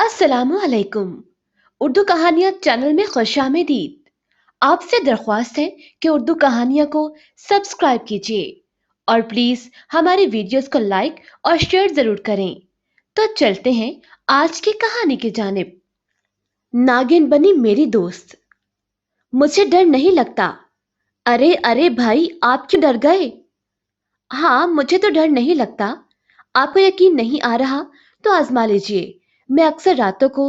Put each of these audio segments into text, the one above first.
अस्सलामु अलैकुम। उर्दू कहानियाँ चैनल में खुशामदीद। आपसे दरख्वास्त है कि उर्दू कहानियाँ को सब्सक्राइब कीजिए और प्लीज हमारी वीडियोस को लाइक और शेयर जरूर करें। तो चलते हैं आज की कहानी की जानिब। नागिन बनी मेरी दोस्त। मुझे डर नहीं लगता। अरे अरे भाई, आप क्यों डर गए? हाँ, मुझे तो डर नहीं लगता। आपको यकीन नहीं आ रहा तो आजमा लीजिए। मैं अक्सर रातों को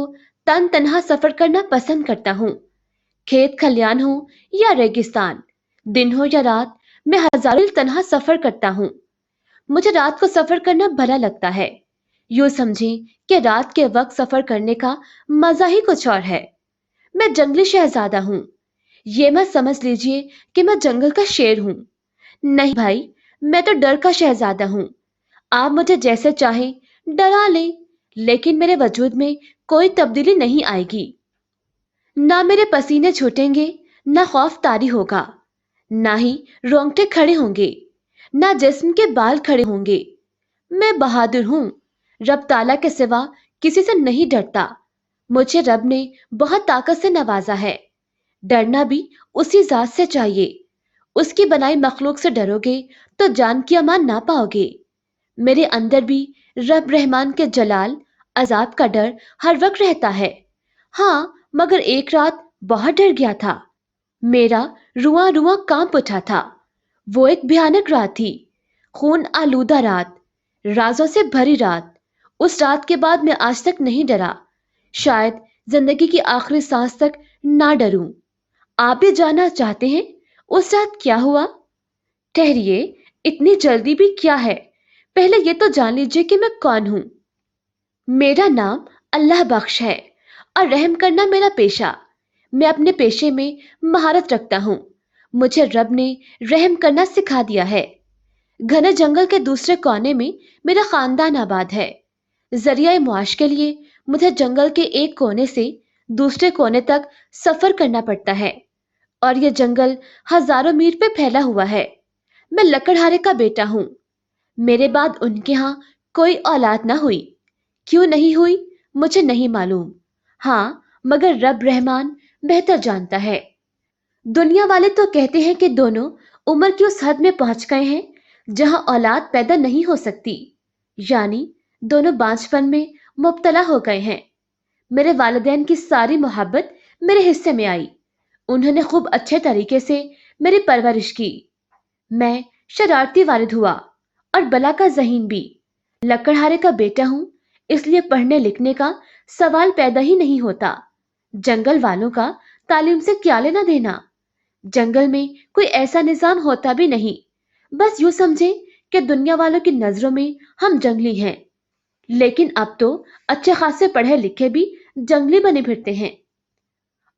तन तन्हा सफर करना पसंद करता हूँ। खेत खलियान हो या रेगिस्तान, दिन हो या रात, मैं हजारों मील तन्हा सफर करता हूँ। मुझे रात को सफर करना भला लगता है। यूं समझें कि रात के वक्त सफर करने का मजा ही कुछ और है। मैं जंगली शहजादा हूँ। ये मत समझ लीजिए कि मैं जंगल का शेर हूँ। नहीं भाई, मैं तो डर का शहजादा हूँ। आप मुझे जैसे चाहें डरा लें, लेकिन मेरे वजूद में कोई तब्दीली नहीं आएगी। ना मेरे पसीने छूटेंगे, ना खौफ तारी होगा, ना ही रोंगटे खड़े होंगे, ना जिस्म के बाल खड़े होंगे। मैं बहादुर हूँ। रब ताला के सिवा किसी से नहीं डरता। मुझे रब ने बहुत ताकत से नवाजा है। डरना भी उसी जात से चाहिए। उसकी बनाई मखलूक से डरोगे तो जान की अमान ना पाओगे। मेरे अंदर भी रब रहमान के जलाल अजाब का डर हर वक्त रहता है। हाँ, मगर एक रात बहुत डर गया था। मेरा रुआ रुआ कांप उठा था। वो एक भयानक रात थी। खून आलूदा रात, राजों से भरी रात। उस रात के बाद मैं आज तक नहीं डरा। शायद जिंदगी की आखिरी सांस तक ना डरूं। आप भी जानना चाहते हैं उस रात क्या हुआ? ठहरिए, इतनी जल्दी भी क्या है? पहले ये तो जान लीजिए कि मैं कौन हूं। मेरा नाम अल्लाह बख्श है और रहम करना मेरा पेशा। मैं अपने पेशे में महारत रखता हूँ। मुझे रब ने रहम करना सिखा दिया है। घने जंगल के दूसरे कोने में मेरा खानदान आबाद है। जरिया मुआश के लिए मुझे जंगल के एक कोने से दूसरे कोने तक सफर करना पड़ता है, और यह जंगल हजारों मील पे फैला हुआ है। मैं लकड़हारे का बेटा हूँ। मेरे बाद उनके यहाँ कोई औलाद ना हुई। क्यों नहीं हुई मुझे नहीं मालूम। हाँ, मगर रब रहमान बेहतर जानता है। दुनिया वाले तो कहते हैं कि दोनों उम्र की उस हद में पहुंच गए हैं जहां औलाद पैदा नहीं हो सकती, यानी दोनों बांझपन में मुब्तला हो गए हैं। मेरे वालिदैन की सारी मोहब्बत मेरे हिस्से में आई। उन्होंने खूब अच्छे तरीके से मेरी परवरिश की। मैं शरारती वालिद हुआ और बला का ज़हीन भी। लकड़हारे का बेटा हूं, इसलिए पढ़ने लिखने का सवाल पैदा ही नहीं होता। जंगल वालों का तालीम से क्या लेना देना? जंगल में कोई ऐसा निजाम होता भी नहीं। बस यूं समझे कि दुनिया वालों की नजरों में हम जंगली हैं, लेकिन अब तो अच्छे खासे पढ़े लिखे भी जंगली बने फिरते हैं।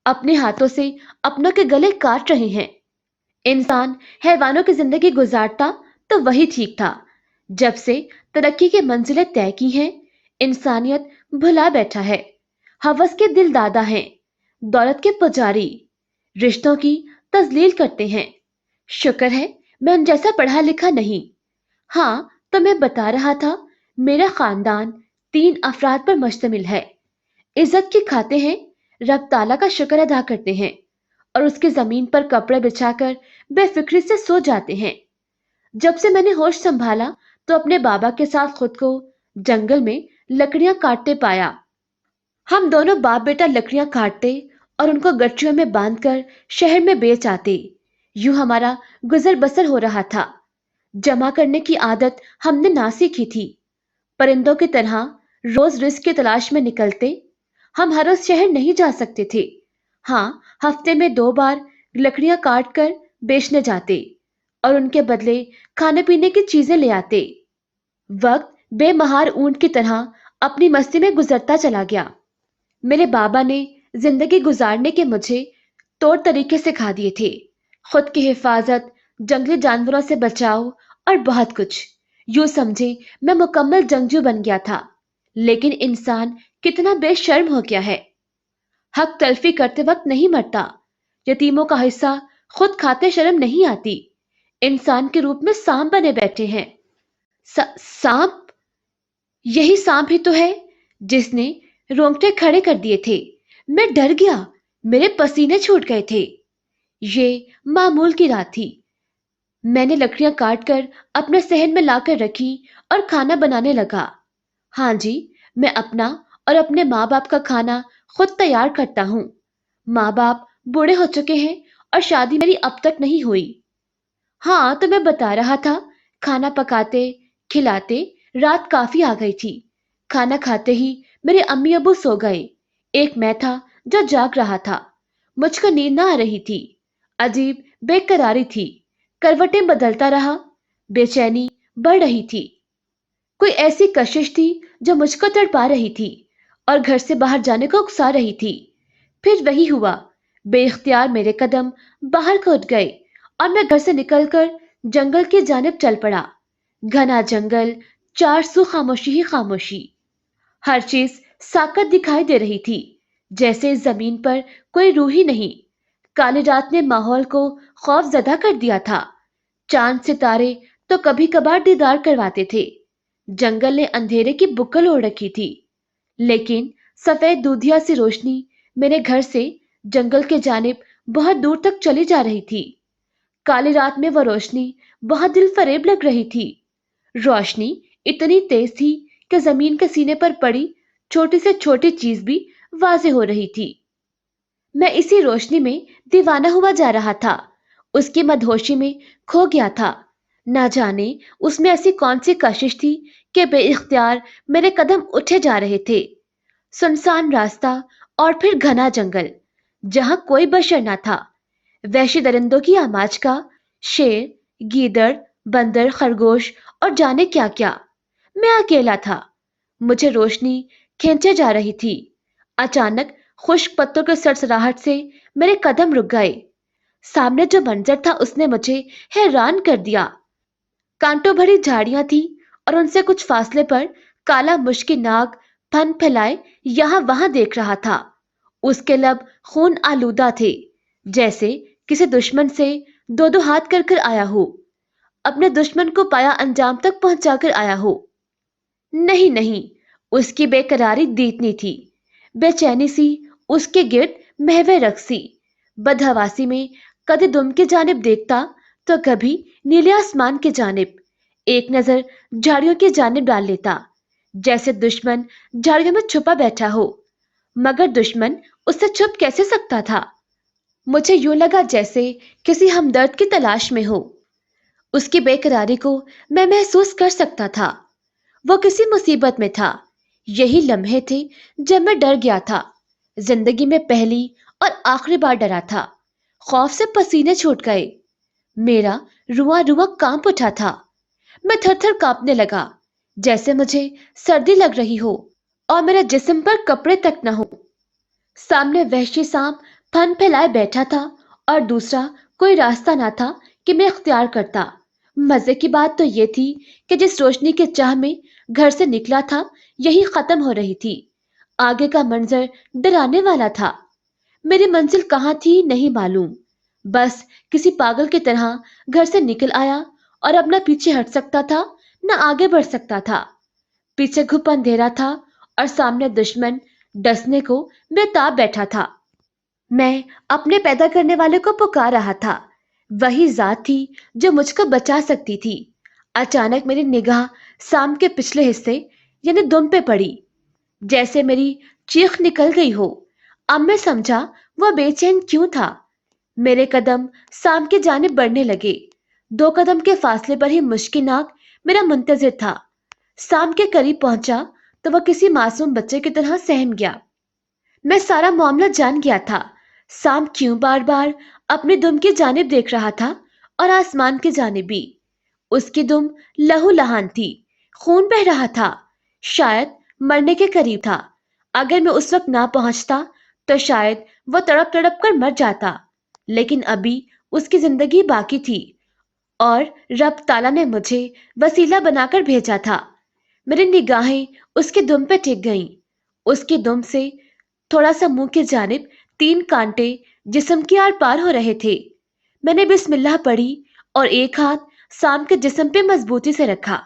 अपने हाथों से अपनों के गले काट रहे हैं। इंसान हैवानों की जिंदगी गुजारता तो वही ठीक था। जब से तरक्की की मंजिलें तय की हैं, इंसानियत भुला बैठा है। हवस के दिल दादा हैं, दौलत के पुजारी, रिश्तों की तजलील करते हैं। शुक्र है मैं उन जैसा पढ़ा लिखा नहीं। हाँ, तो मैं बता रहा था, मेरा खानदान 3 अफराद पर मुश्तमिल है। इज्जत की खाते हैं, रब ताला का शुक्र अदा करते हैं और उसकी जमीन पर कपड़े बिछाकर बेफिक्री से सो जाते हैं। जब से मैंने होश संभाला तो अपने बाबा के साथ खुद को जंगल में लकड़ियां काटते पाया। हम दोनों बाप बेटा लकड़ियां काटते और उनको गठरियों में बांधकर शहर में बेच आते। यूं हमारा गुजर बसर हो रहा था। जमा करने की आदत हमने ना सीखी थी। परिंदों की तरह रोज रिस्क की तलाश में निकलते। हम हर रोज शहर नहीं जा सकते थे। हाँ, हफ्ते में 2 बार लकड़ियां काट कर बेचने जाते और उनके बदले खाने पीने की चीजें ले आते। वक्त बेमहार ऊंट की तरह अपनी मस्ती में गुजरता चला गया। मेरे बाबा ने जिंदगी गुजारने के मुझे तौर तरीके सिखा दिए थे। खुद की हिफाजत, जंगली जानवरों से बचाव और बहुत कुछ। यूं समझे मैं मुकम्मल जंगजू बन गया था। लेकिन इंसान कितना बेशर्म हो गया है। हक तलफी करते वक्त नहीं मरता। यतीमों का हिस्सा खुद खाते शर्म नहीं आती। इंसान के रूप में सांप बने बैठे हैं। सांप? यही सांप ही तो है जिसने रोंगटे खड़े कर दिए थे। मैं डर गया, मेरे पसीने छूट गए थे। ये मामूल की रात थी। मैंने लकड़ियां काट कर अपने सहन में लाकर रखी और खाना बनाने लगा। हाँ जी, मैं अपना और अपने माँ बाप का खाना खुद तैयार करता हूँ। माँ बाप बूढ़े हो चुके हैं और शादी मेरी अब तक नहीं हुई। हाँ, तो मैं बता रहा था, खाना पकाते खिलाते रात काफी आ गई थी। खाना खाते ही मेरे अम्मी अब्बू सो गए। एक मैं था जो जाग रहा था। मुझको नींद ना आ रही थी, अजीब बेकरारी थी। करवटें बदलता रहा, बेचैनी बढ़ रही थी। कोई ऐसी कशिश थी जो मुझको तड़पा रही थी और घर से बाहर जाने को उकसा रही थी। फिर वही हुआ, बेइख्तियार मेरे कदम बाहर को उठ गए और मैं घर से निकलकर जंगल की जानिब चल पड़ा। घना जंगल, चार सौ खामोशी ही खामोशी। हर चीज साकत दिखाई दे रही थी, जैसे जमीन पर कोई रूह ही नहीं। काली रात ने माहौल को खौफजदा कर दिया था। चांद सितारे तो कभी कभार दीदार करवाते थे। जंगल ने अंधेरे की बुक्कल ओढ़ रखी थी, लेकिन सफेद दूधिया सी रोशनी मेरे घर से जंगल के जानिब बहुत दूर तक चली जा रही थी। काली रात में वह रोशनी बहुत दिल फरेब लग रही थी। रोशनी इतनी तेज थी कि जमीन के सीने पर पड़ी छोटी से छोटी चीज भी वाज़ेह हो रही थी। मैं इसी रोशनी में दीवाना हुआ जा रहा था, उसकी मदहोशी में खो गया था। ना जाने उसमें ऐसी कौन सी कशिश थी कि बेइख्तियार मेरे कदम उठे जा रहे थे। सुनसान रास्ता और फिर घना जंगल जहां कोई बशर न था। वहशी दरिंदों की आवाज का, शेर, गीदड़, बंदर, खरगोश और जाने क्या क्या। मैं अकेला था। मुझे रोशनी खींचे जा रही थी। अचानक खुश्क पत्तों के सरसराहट से मेरे कदम रुक गए। सामने जो मंजर था उसने मुझे हैरान कर दिया। कांटों भरी झाड़ियां थी और उनसे कुछ फासले पर काला मुश्किल नाग फन फैलाए यहां वहां देख रहा था। उसके लब खून आलूदा थे, जैसे किसी दुश्मन से दो दो हाथ कर कर आया हो, अपने दुश्मन को पाया अंजाम तक पहुंचाकर आया हो। नहीं नहीं, उसकी बेकरारी दीदनी थी, बेचैनी सी उसके गिर्द महवे रक्सी। बदहवासी में कभी दुम की जानिब देखता तो कभी नीले आसमान की जानिब। एक नजर झाड़ियों की जानिब डाल लेता, जैसे दुश्मन झाड़ियों में छुपा बैठा हो। मगर दुश्मन उससे छुप कैसे सकता था? मुझे यूं लगा जैसे किसी हमदर्द की तलाश में हो। उसकी बेकरारी को मैं महसूस कर सकता था। वो किसी मुसीबत में था। यही लम्हे थे जब मैं डर गया था। जिंदगी में पहली और आखिरी बार डरा था। खौफ से पसीने छूट गए। मेरा रुआ रुआ कांप उठा था। मैं थर थर कांपने लगा, जैसे मुझे सर्दी लग रही हो और मेरे जिस्म पर कपड़े तक न हो। सामने वहशी सांप फन फैलाए बैठा था और दूसरा कोई रास्ता ना था कि मैं इख्तियार करता। मजे की बात तो ये थी कि जिस रोशनी के चाह में घर से निकला था, यही खत्म हो रही थी। आगे का मंजर डराने वाला था। मेरी मंजिल कहाँ थी नहीं मालूम। बस किसी पागल की तरह घर से निकल आया और अब न पीछे हट सकता था न आगे बढ़ सकता था। पीछे घुप अंधेरा था और सामने दुश्मन डसने को बेताब बैठा था। मैं अपने पैदा करने वाले को पुकार रहा था। वही जात थी जो मुझको बचा सकती थी। अचानक मेरी निगाह शाम के पिछले हिस्से यानी दुम पे पड़ी, जैसे मेरी चीख निकल गई हो। अब मैं समझा वह बेचैन क्यों था। मेरे कदम शाम की जानिब बढ़ने लगे। दो कदम के फासले पर ही मुश्किनाक मेरा मुंतजिर था। शाम के करीब पहुंचा तो वह किसी मासूम बच्चे की तरह सहम गया। मैं सारा मामला जान गया था। शाम क्यों बार बार अपनी दुम की जानिब देख रहा था और आसमान की जानिब भी। उसकी दुम लहू लहान थी, खून बह रहा था, शायद मरने के करीब था। अगर मैं उस वक्त ना पहुंचता तो शायद वो तड़प तड़प कर मर जाता। लेकिन अभी उसकी जिंदगी बाकी थी और रब ताला ने मुझे वसीला बनाकर भेजा था। मेरी निगाहें उसकी दुम पे टिक गईं। उसकी दुम से थोड़ा सा मुंह की जानिब तीन कांटे जिस्म के आर पार हो रहे थे। मैंने बिस्मिल्लाह पढ़ी और एक हाथ शाम के जिस्म पे मजबूती से रखा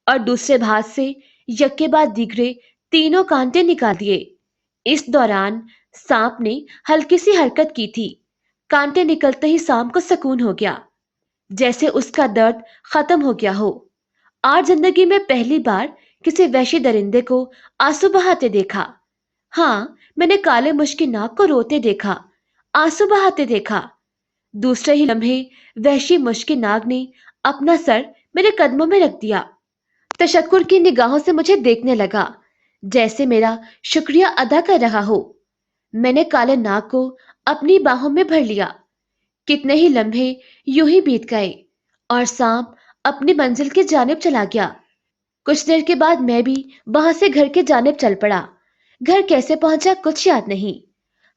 और दूसरे हाथ से यक्के बाद दीगरे तीनों कांटे निकाल दिए। इस दौरान सांप ने हल्की सी हरकत की थी। कांटे निकलते ही सांप को सुकून हो गया, जैसे उसका दर्द खत्म हो गया हो। आज जिंदगी में पहली बार किसी वहशी दरिंदे को आंसू बहाते देखा। हाँ, मैंने काले मुश्किल नाग को रोते देखा, आंसू बहाते देखा। दूसरे ही लम्हे वहशी मुश्किल नाग ने अपना सर मेरे कदमों में रख दिया। तशक्कुर की निगाहों से मुझे देखने लगा, जैसे मेरा शुक्रिया अदा कर रहा हो। मैंने काले नाग को अपनी बाहों में भर लिया। कितने ही लम्हे यूं ही बीत गए और सांप अपनी मंजिल की जानिब चला गया। कुछ देर के बाद मैं भी वहां से घर की जानिब चल पड़ा। घर कैसे पहुंचा कुछ याद नहीं।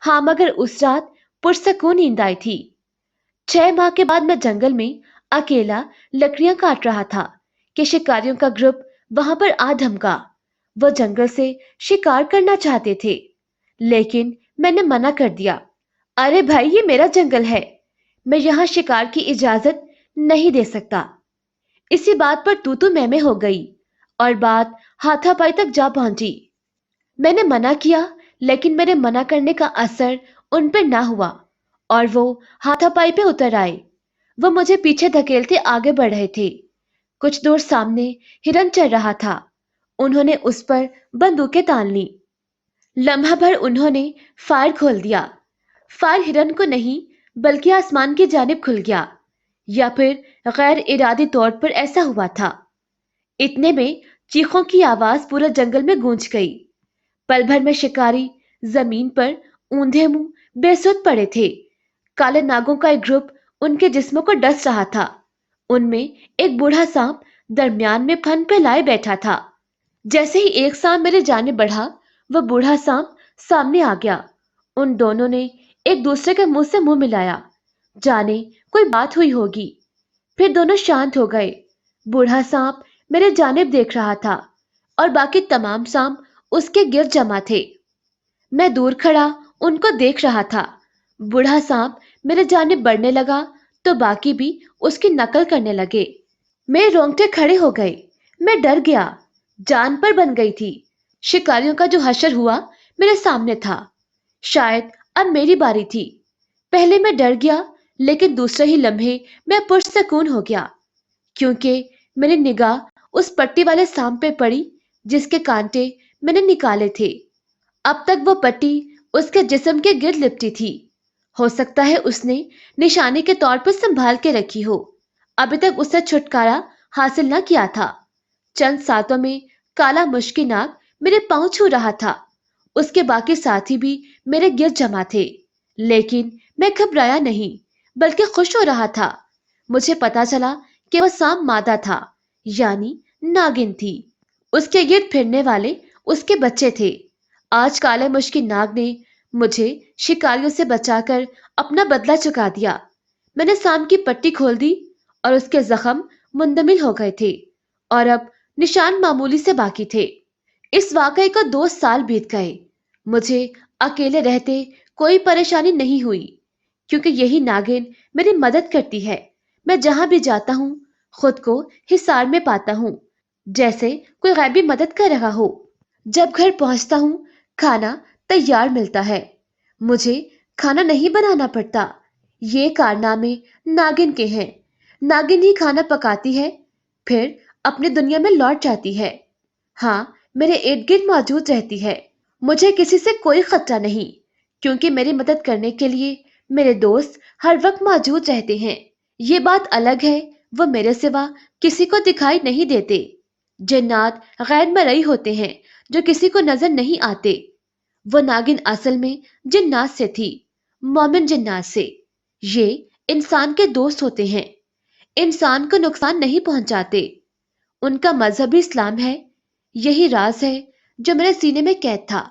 हाँ, मगर उस रात पुरसकून नींद आई थी। 6 माह के बाद मैं जंगल में अकेला लकड़ियां काट रहा था कि शिकारियों का ग्रुप वहां पर आ धमका। वो जंगल से शिकार करना चाहते थे, लेकिन मैंने मना कर दिया। अरे भाई, ये मेरा जंगल है, मैं यहाँ शिकार की इजाजत नहीं दे सकता। इसी बात पर तू मैं हो गई और बात हाथापाई तक जा पहुंची। मैंने मना किया, लेकिन मेरे मना करने का असर उन पर ना हुआ और वो हाथापाई पे उतर आए। वो मुझे पीछे धकेलते आगे बढ़ रहे थे। कुछ दूर सामने हिरन चल रहा था। उन्होंने उस पर बंदूकें तान ली। लम्हा भर उन्होंने फायर खोल दिया। फायर हिरन को नहीं, बल्कि आसमान की जानिब खुल गया, या फिर गैर इरादी तौर पर ऐसा हुआ था। इतने में चीखों की आवाज पूरे जंगल में गूंज गई। पल भर में शिकारी जमीन पर ऊंधे मुंह बेसुध पड़े थे। काले नागों का एक ग्रुप उनके जिस्मों को डस रहा था। उनमें एक बूढ़ा सांप दरमियान में फन पे लाए बैठा था। जैसे ही एक सांप मेरे जाने बढ़ा, वह बूढ़ा सांप सामने आ गया। उन दोनों ने एक दूसरे के मुंह से मुंह मिलाया, जाने कोई बात हुई होगी। फिर दोनों शांत हो गए। बूढ़ा सांप मेरे जानिब देख रहा था और बाकी तमाम सांप उसके गिर्द जमा थे। मैं दूर खड़ा उनको देख रहा था। बूढ़ा सांप मेरे जानिब बढ़ने लगा तो बाकी भी उसकी नकल करने लगे। मेरे रोंगटे खड़े हो गए। मैं डर गया, जान पर बन गई थी। शिकारियों का जो हशर हुआ मेरे सामने था। शायद अब मेरी बारी थी। पहले मैं डर गया, लेकिन दूसरे ही लम्हे मैं पुरसकून हो गया, क्योंकि मेरी निगाह उस पट्टी वाले सांप पे पड़ी जिसके कांटे मैंने निकाले थे। अब तक वो पट्टी उसके जिस्म के गिर्द लिपटी थी। हो सकता है उसने निशाने के तौर पर संभाल के रखी हो। अभी तक उससे छुटकारा हासिल न किया था। चंद सातों में काला मुश्किल नाग मेरे पांव छू रहा था। उसके बाकी साथी भी मेरे गिर्द जमा थे, लेकिन मैं घबराया नहीं, बल्कि खुश हो रहा था। मुझे पता चला कि वह सांप मादा था, यानी नागिन थी। उसके गिर्द फिरने वाले उसके बच्चे थे। आज काले मुश्किल नाग ने मुझे शिकारियों से बचाकर अपना बदला चुका दिया। मैंने सांप की पट्टी खोल दी और उसके जख्म मुंदमिल हो गए थे और अब निशान मामूली से बाकी थे। इस वाकये को 2 साल बीत गए। मुझे अकेले रहते कोई परेशानी नहीं हुई, क्योंकि यही नागिन मेरी मदद करती है। मैं जहां भी जाता हूँ खुद को हिसार में पाता हूँ, जैसे कोई गैबी मदद कर रहा हो। जब घर पहुंचता हूँ खाना तैयार मिलता है। मुझे खाना नहीं बनाना पड़ता। ये कारनामे नागिन के हैं। नागिन ही खाना पकाती है, फिर अपनी दुनिया में लौट जाती है। हाँ, मेरे इर्द गिर्द मौजूद रहती है। मुझे किसी से कोई खतरा नहीं, क्योंकि मेरी मदद करने के लिए मेरे दोस्त हर वक्त मौजूद रहते हैं। ये बात अलग है, वो मेरे सिवा किसी को दिखाई नहीं देते। जिन्नात गैर मरई होते हैं जो किसी को नजर नहीं आते। वो नागिन असल में जिन्नात से थी, मोमिन जिन्नात से। ये इंसान के दोस्त होते हैं, इंसान को नुकसान नहीं पहुंचाते। उनका मजहब भी इस्लाम है। यही राज है जो मेरे सीने में कैद था।